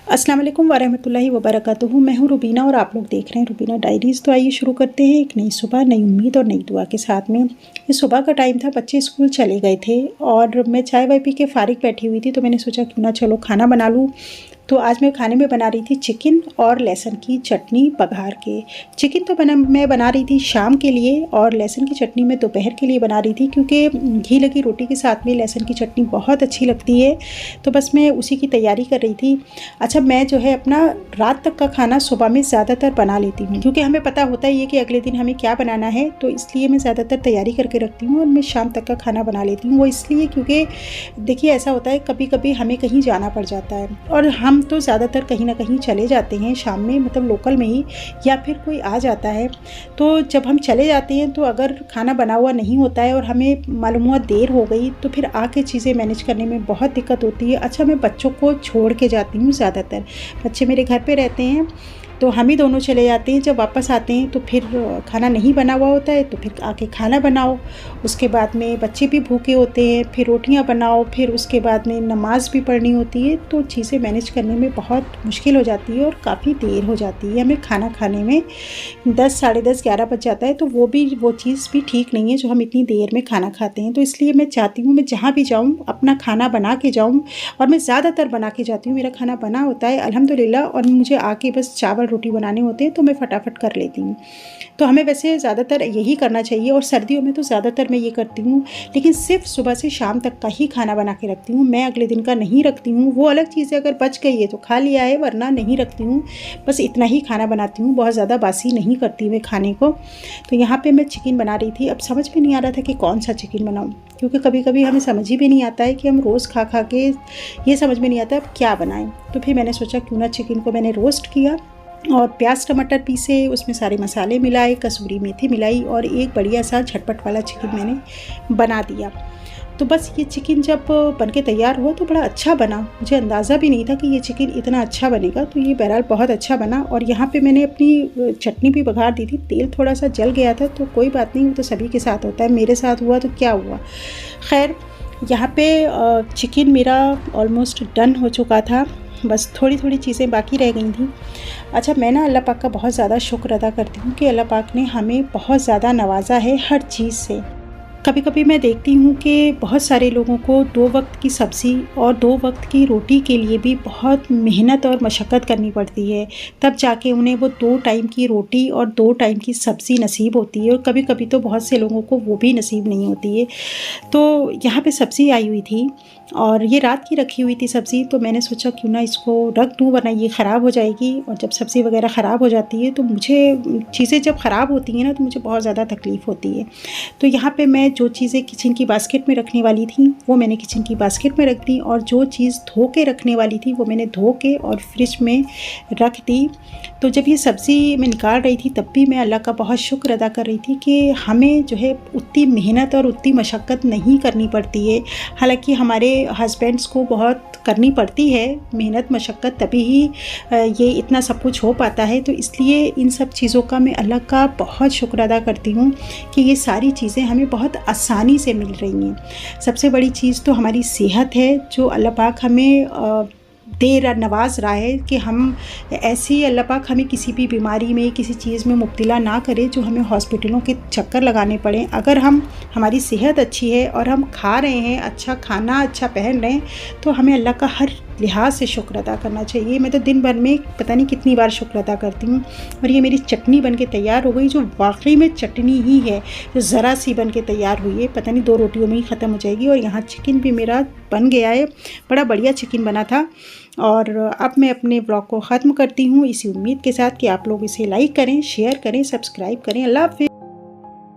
अस्सलाम वालेकुम वरहमतुल्लाहि वबरकातुहू। मैं हूँ रुबीना और आप लोग देख रहे हैं रुबीना डायरीज़। तो आइए शुरू करते हैं एक नई सुबह, नई उम्मीद और नई दुआ के साथ में। ये सुबह का टाइम था, बच्चे स्कूल चले गए थे और मैं चाय वाय पी के फ़ारिग बैठी हुई थी, तो मैंने सोचा क्यों ना चलो खाना बना लूँ। तो आज मैं खाने में बना रही थी चिकन और लहसुन की चटनी बघार के। चिकन तो मैं बना रही थी शाम के लिए और लहसुन की चटनी मैं दोपहर के लिए बना रही थी, क्योंकि घी लगी रोटी के साथ में लहसुन की चटनी बहुत अच्छी लगती है। तो बस मैं उसी की तैयारी कर रही थी। अच्छा, मैं जो है अपना रात तक का खाना सुबह में ज़्यादातर बना लेती हूँ, क्योंकि हमें पता होता ही है कि अगले दिन हमें क्या बनाना है, तो इसलिए मैं ज़्यादातर तैयारी करके रखती हूँ और मैं शाम तक का खाना बना लेती हूँ। वो इसलिए क्योंकि देखिए ऐसा होता है कभी कभी हमें कहीं जाना पड़ जाता है और हम तो ज़्यादातर कहीं ना कहीं चले जाते हैं शाम में, मतलब लोकल में ही, या फिर कोई आ जाता है। तो जब हम चले जाते हैं तो अगर खाना बना हुआ नहीं होता है और हमें मालूम हुआ देर हो गई, तो फिर आके चीज़ें मैनेज करने में बहुत दिक्कत होती है। अच्छा, मैं बच्चों को छोड़ के जाती हूँ, ज़्यादातर बच्चे मेरे घर पे रहते हैं, तो हम ही दोनों चले जाते हैं। जब वापस आते हैं तो फिर खाना नहीं बना हुआ होता है, तो फिर आके खाना बनाओ। उसके बाद में बच्चे भी भूखे होते हैं, फिर रोटियां बनाओ, फिर उसके बाद में नमाज़ भी पढ़नी होती है, तो चीज़ें मैनेज करने में बहुत मुश्किल हो जाती है और काफ़ी देर हो जाती है। हमें खाना खाने में 10 साढ़े 10 11 बज जाता है, तो वो चीज़ भी ठीक नहीं है जो हम इतनी देर में खाना खाते हैं। तो इसलिए मैं चाहती हूँ मैं जहाँ भी जाऊँ अपना खाना बना के जाऊँ, और मैं ज़्यादातर बना के जाती हूँ। मेरा खाना बना होता है अल्हम्दुलिल्लाह, और मुझे आके बस चावल रोटी बनाने होते हैं तो मैं फटाफट कर लेती हूँ। तो हमें वैसे ज़्यादातर यही करना चाहिए, और सर्दियों में तो ज़्यादातर मैं ये करती हूँ, लेकिन सिर्फ सुबह से शाम तक का ही खाना बना के रखती हूँ। मैं अगले दिन का नहीं रखती हूँ। वो अलग चीज़ है, अगर बच गई है तो खा लिया है, वरना नहीं रखती हूँ। बस इतना ही खाना बनाती हूँ, बहुत ज़्यादा बासी नहीं करती मैं खाने को। तो यहाँ पे मैं चिकन बना रही थी। अब समझ में नहीं आ रहा था कि कौन सा चिकन बनाऊँ, क्योंकि कभी कभी हमें समझ ही भी नहीं आता है कि हम रोज़ खा खा के ये समझ में नहीं आता अब क्या बनाएं। तो फिर मैंने सोचा क्यों ना चिकन को मैंने रोस्ट किया और प्याज टमाटर पीसे, उसमें सारे मसाले मिलाए, कसूरी मेथी मिलाई और एक बढ़िया सा झटपट वाला चिकन मैंने बना दिया। तो बस ये चिकन जब बन के तैयार हुआ तो बड़ा अच्छा बना। मुझे अंदाज़ा भी नहीं था कि ये चिकन इतना अच्छा बनेगा, तो ये बहरहाल बहुत अच्छा बना। और यहाँ पे मैंने अपनी चटनी भी बघार दी थी। तेल थोड़ा सा जल गया था, तो कोई बात नहीं, वो तो सभी के साथ होता है, मेरे साथ हुआ तो क्या हुआ। खैर, यहाँ पे चिकन मेरा ऑलमोस्ट डन हो चुका था, बस थोड़ी थोड़ी चीज़ें बाकी रह गई थी। अच्छा, मैं ना अल्लाह पाक का बहुत ज़्यादा शुक्र अदा करती हूँ कि अल्लाह पाक ने हमें बहुत ज़्यादा नवाजा है हर चीज़ से। कभी कभी मैं देखती हूँ कि बहुत सारे लोगों को 2 वक्त की सब्ज़ी और 2 वक्त की रोटी के लिए भी बहुत मेहनत और मशक्क़त करनी पड़ती है, तब जाके उन्हें वो 2 टाइम की रोटी और 2 टाइम की सब्ज़ी नसीब होती है। और कभी कभी तो बहुत से लोगों को वो भी नसीब नहीं होती है। तो यहाँ पे सब्ज़ी आई हुई थी और ये रात की रखी हुई थी सब्ज़ी, तो मैंने सोचा क्यों ना इसको रख दूँ, वरना ये ख़राब हो जाएगी। और जब सब्ज़ी वगैरह ख़राब हो जाती है तो मुझे चीज़ें जब ख़राब होती हैं ना, तो मुझे बहुत ज़्यादा तकलीफ़ होती है। तो यहाँ पे मैं जो चीज़ें किचन की बास्केट में रखने वाली थी वो मैंने किचन की बास्केट में रख दी, और जो चीज़ धो के रखने वाली थी वो मैंने धो के और फ्रिज में रख दी। तो जब ये सब्ज़ी मैं निकाल रही थी तब भी मैं अल्लाह का बहुत शुक्र अदा कर रही थी कि हमें जो है उतनी मेहनत और उतनी मशक्क़त नहीं करनी पड़ती है। हालांकि हमारे हस्बैंड्स को बहुत करनी पड़ती है मेहनत मशक्क़त, तभी ही ये इतना सब कुछ हो पाता है। तो इसलिए इन सब चीज़ों का मैं अल्लाह का बहुत शुक्र अदा करती हूँ कि ये सारी चीज़ें हमें बहुत आसानी से मिल रही हैं। सबसे बड़ी चीज़ तो हमारी सेहत है, जो अल्लाह पाक हमें नवाज रहा है कि हम ऐसी अल्लाह पाक हमें किसी भी बीमारी में, किसी चीज़ में मुब्तला ना करे जो हमें हॉस्पिटलों के चक्कर लगाने पड़े। अगर हमारी सेहत अच्छी है और हम खा रहे हैं अच्छा खाना, अच्छा पहन रहे हैं, तो हमें अल्लाह का हर लिहाज से शुक्र अदा करना चाहिए। मैं तो दिन भर में पता नहीं कितनी बार शुक्र अदा करती हूँ। और ये मेरी चटनी बन के तैयार हो गई, जो वाकई में चटनी ही है, जो ज़रा सी बन के तैयार हुई है, पता नहीं 2 रोटियों में ही ख़त्म हो जाएगी। और यहाँ चिकन भी मेरा बन गया है, बड़ा बढ़िया चिकन बना था। और अब मैं अपने ब्लॉग को ख़त्म करती हूँ इसी उम्मीद के साथ कि आप लोग इसे लाइक करें, शेयर करें, सब्सक्राइब करें। अल्लाह हाफ़िज़।